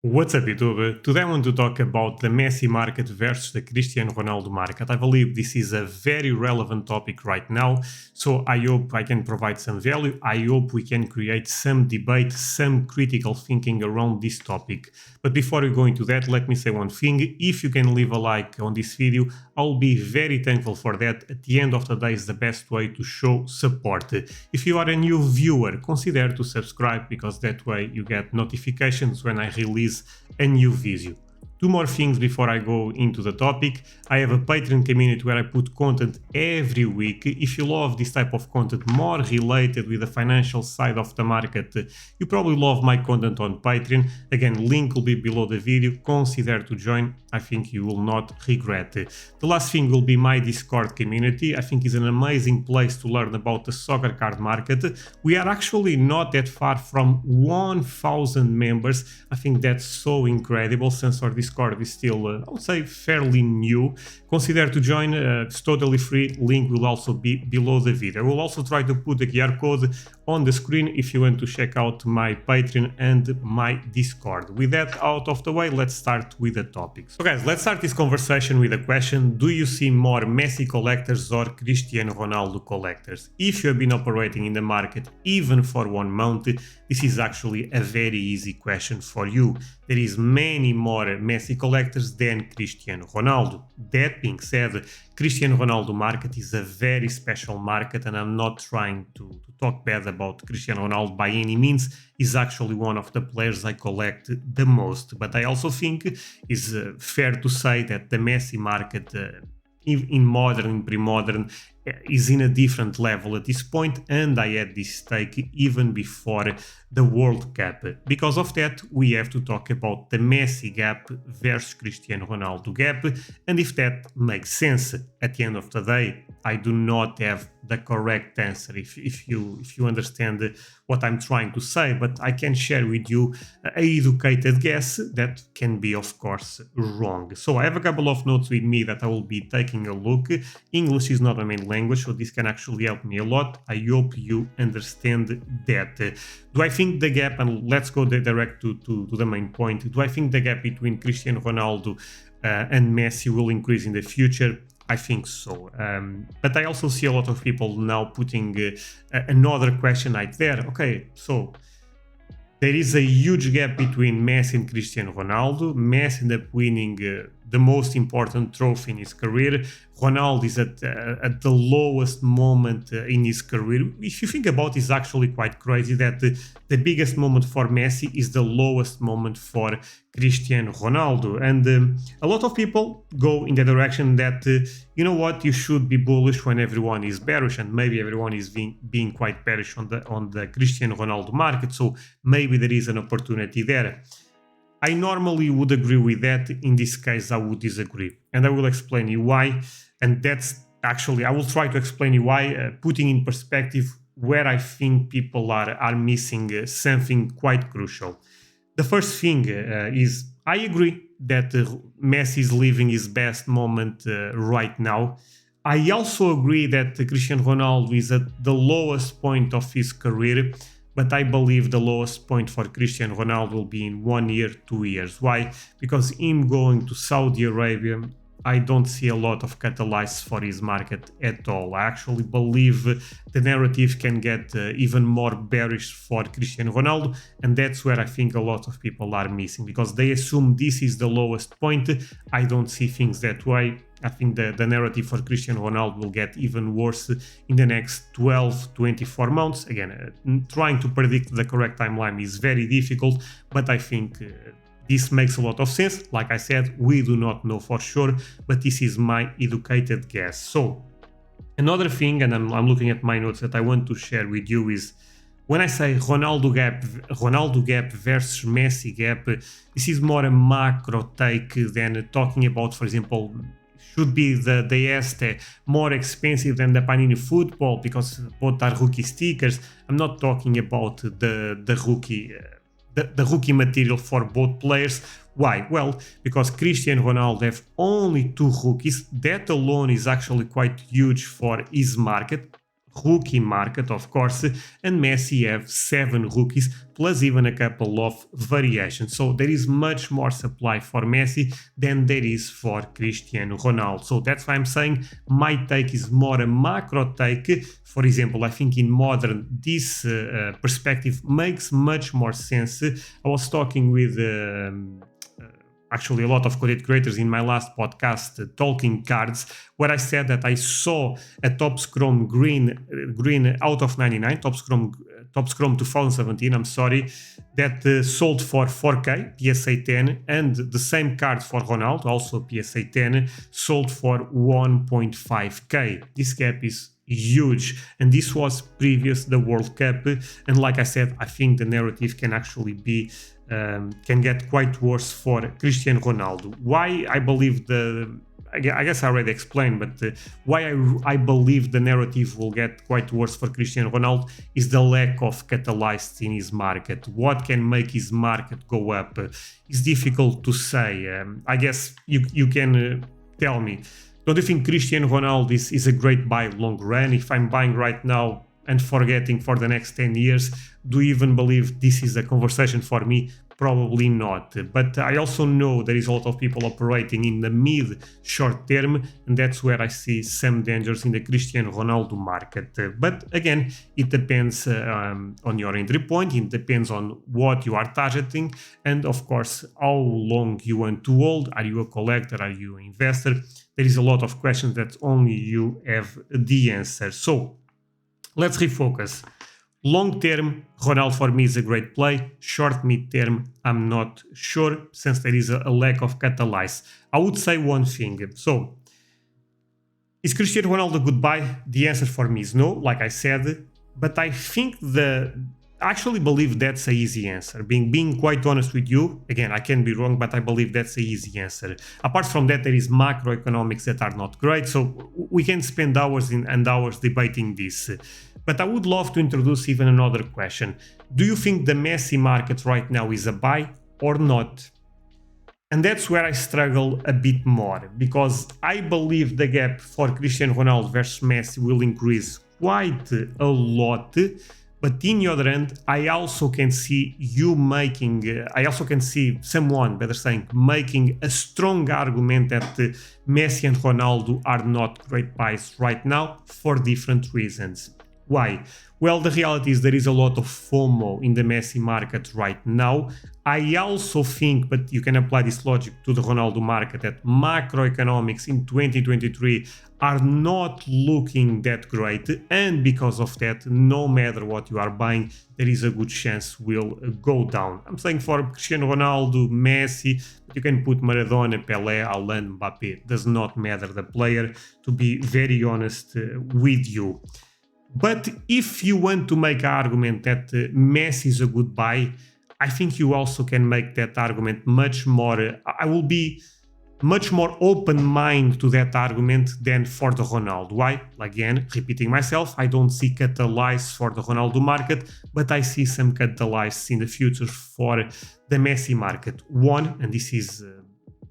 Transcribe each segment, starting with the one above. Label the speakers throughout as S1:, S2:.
S1: What's up, YouTube? Today I want to talk about the Messi market versus the Cristiano Ronaldo market. I believe this is a very relevant topic right now, so I hope I can provide some value. I hope we can create some debate, some critical thinking around this topic. But before we go into that, let me say one thing. If you can leave a like on this video, I'll be very thankful for that. At the end of the day is the best way to show support. If you are a new viewer, consider to subscribe because that way you get notifications when I release a new video. Two more things before I go into the topic. I have a Patreon community where I put content every week. If you love this type of content more related with the financial side of the market, you probably love my content on Patreon. Again, link will be below the video. Consider to join. I think you will not regret it. The last thing will be my Discord community. I think it's an amazing place to learn about the soccer card market. We are actually not that far from 1,000 members. I think that's so incredible since our Discord is still, I would say, fairly new. Consider to join. It's totally free. Link will also be below the video. I will also try to put the QR code on the screen if you want to check out my Patreon and my Discord. With that out of the way, let's start with the topics. So guys, let's start this conversation with a question. Do you see more Messi collectors or Cristiano Ronaldo collectors? If you have been operating in the market even for 1 month, this is actually a very easy question for you. There is many more Messi collectors than Cristiano Ronaldo. That being said, Cristiano Ronaldo market is a very special market, and I'm not trying to talk bad about Cristiano Ronaldo by any means. He's actually one of the players I collect the most, but I also think it's fair to say that the Messi market in modern, pre-modern, is in a different level at this point, and I had this stake even before the World Cup. Because of that, we have to talk about the Messi gap versus Cristiano Ronaldo gap, and if that makes sense. At the end of the day, I do not have the correct answer if you understand what I'm trying to say, but I can share with you an educated guess that can be, of course, wrong. So I have a couple of notes with me that I will be taking a look. English is not my main language, so this can actually help me a lot. I hope you understand that. Do I think the gap, and let's go direct to the main point, do I think the gap between Cristiano Ronaldo and Messi will increase in the future? I think so. But I also see a lot of people now putting another question right there. Okay, so there is a huge gap between Messi and Cristiano Ronaldo. Messi ended up winning the most important trophy in his career. Ronaldo is at the lowest moment in his career. If you think about it, it's actually quite crazy that the biggest moment for Messi is the lowest moment for Cristiano Ronaldo. And a lot of people go in the direction that, you know what, you should be bullish when everyone is bearish, and maybe everyone is being quite bearish on the Cristiano Ronaldo market. So maybe there is an opportunity there. I normally would agree with that. In this case, I would disagree, and I will explain you why. And that's actually, I will try to explain you why, putting in perspective where I think people are missing something quite crucial. The first thing is, I agree that Messi is living his best moment right now. I also agree that Cristiano Ronaldo is at the lowest point of his career, but I believe the lowest point for Cristiano Ronaldo will be in 1 year, 2 years. Why? Because him going to Saudi Arabia, I don't see a lot of catalysts for his market at all. I actually believe the narrative can get even more bearish for Cristiano Ronaldo, and that's where I think a lot of people are missing, because they assume this is the lowest point. I don't see things that way. I think the narrative for Cristiano Ronaldo will get even worse in the next 12, 24 months. Again, trying to predict the correct timeline is very difficult, but I think this makes a lot of sense. Like I said, we do not know for sure, but this is my educated guess. So another thing, and I'm looking at my notes that I want to share with you, is when I say Ronaldo gap versus Messi gap, this is more a macro take than talking about, for example, should be the Este more expensive than the Panini Football because both are rookie stickers. I'm not talking about the rookie material for both players. Why? Well, because Cristiano Ronaldo have only 2 rookies. That alone is actually quite huge for his market. rookie market, of course, and Messi have 7 rookies plus even a couple of variations. So there is much more supply for Messi than there is for Cristiano Ronaldo. So that's why I'm saying my take is more a macro take. For example, I think in modern this perspective makes much more sense. I was talking with actually a lot of content creators in my last podcast, Talking Cards, where I said that I saw a Top Scrum green out of 99, Top Scrum 2017, I'm sorry, that sold for 4K, PSA 10, and the same card for Ronaldo, also PSA 10, sold for 1.5K. This gap is huge, and this was previous the World Cup, and like I said, I think the narrative can actually be can get quite worse for Cristiano Ronaldo. Why I believe I guess I already explained, but why I believe the narrative will get quite worse for Cristiano Ronaldo is the lack of catalysts in his market. What can make his market go up? It's difficult to say. I guess you can tell me. Don't you think Cristiano Ronaldo is a great buy long run? If I'm buying right now and forgetting for the next 10 years, do you even believe this is a conversation for me? Probably not. But I also know there is a lot of people operating in the mid-short term, and that's where I see some dangers in the Cristiano Ronaldo market. But again, it depends on your entry point, it depends on what you are targeting, and of course, how long you want to hold. Are you a collector? Are you an investor? There is a lot of questions that only you have the answer. So let's refocus. Long term, Ronaldo for me is a great play. Short, mid term, I'm not sure since there is a lack of catalyst. I would say one thing. So, is Cristiano Ronaldo a good buy? The answer for me is no, like I said. But I think I actually believe that's an easy answer. Being quite honest with you, again, I can be wrong, but I believe that's an easy answer. Apart from that, there is macroeconomics that are not great, so we can spend hours and hours debating this. But I would love to introduce even another question. Do you think the Messi market right now is a buy or not? And that's where I struggle a bit more, because I believe the gap for Cristiano Ronaldo versus Messi will increase quite a lot. But in the other hand, I also can see someone, better saying, making a strong argument that Messi and Ronaldo are not great buys right now for different reasons. Why? Well, the reality is there is a lot of FOMO in the Messi market right now. I also think, but you can apply this logic to the Ronaldo market, that macroeconomics in 2023 are not looking that great, and because of that, no matter what you are buying, there is a good chance will go down. I'm saying for Cristiano Ronaldo, Messi, but you can put Maradona, Pelé, Haaland, Mbappé. Does not matter the player, to be very honest with you. But if you want to make an argument that Messi is a good buy, I think you also can make that argument much more. I will be much more open-minded to that argument than for the Ronaldo. Why? Again, repeating myself, I don't see catalysts for the Ronaldo market, but I see some catalysts in the future for the Messi market. One, and this is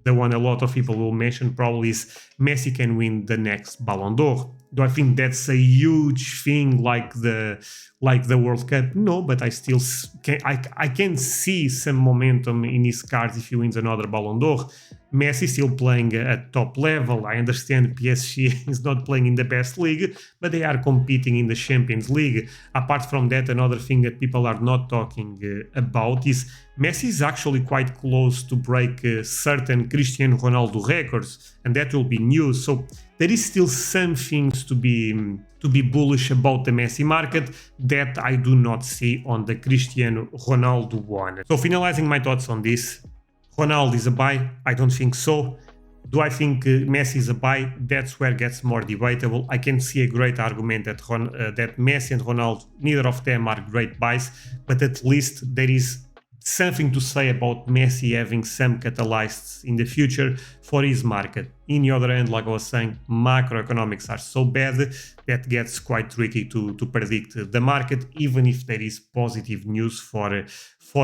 S1: the one a lot of people will mention probably, is Messi can win the next Ballon d'Or. Do I think that's a huge thing like the World Cup? No, but I still can see some momentum in his cards if he wins another Ballon d'Or. Messi still playing at top level. I understand PSG is not playing in the best league, but they are competing in the Champions League. Apart from that, another thing that people are not talking about is Messi is actually quite close to break certain Cristiano Ronaldo records, and that will be news. So there is still some things to be bullish about the Messi market that I do not see on the Cristiano Ronaldo one. So finalizing my thoughts on this, Ronaldo is a buy? I don't think so. Do I think Messi is a buy? That's where it gets more debatable. I can see a great argument that Messi and Ronaldo, neither of them are great buys, but at least there is something to say about Messi having some catalysts in the future for his market. In the other hand, like I was saying, macroeconomics are so bad that gets quite tricky to predict the market, even if there is positive news for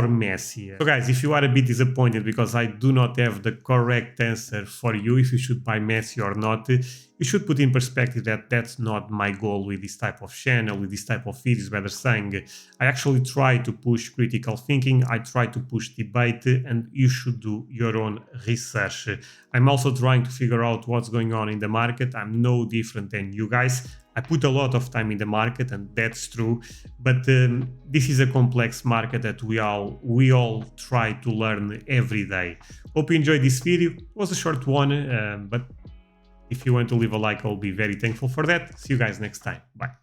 S1: Messi. So guys, if you are a bit disappointed because I do not have the correct answer for you if you should buy Messi or not, you should put in perspective that that's not my goal with this type of channel, with this type of videos. Rather saying, I actually try to push critical thinking, I try to push debate, and you should do your own research. I'm also trying to figure out what's going on in the market. I'm no different than you guys. I put a lot of time in the market, and that's true. But this is a complex market that we all try to learn every day. Hope you enjoyed this video. It was a short one, but if you want to leave a like, I'll be very thankful for that. See you guys next time. Bye.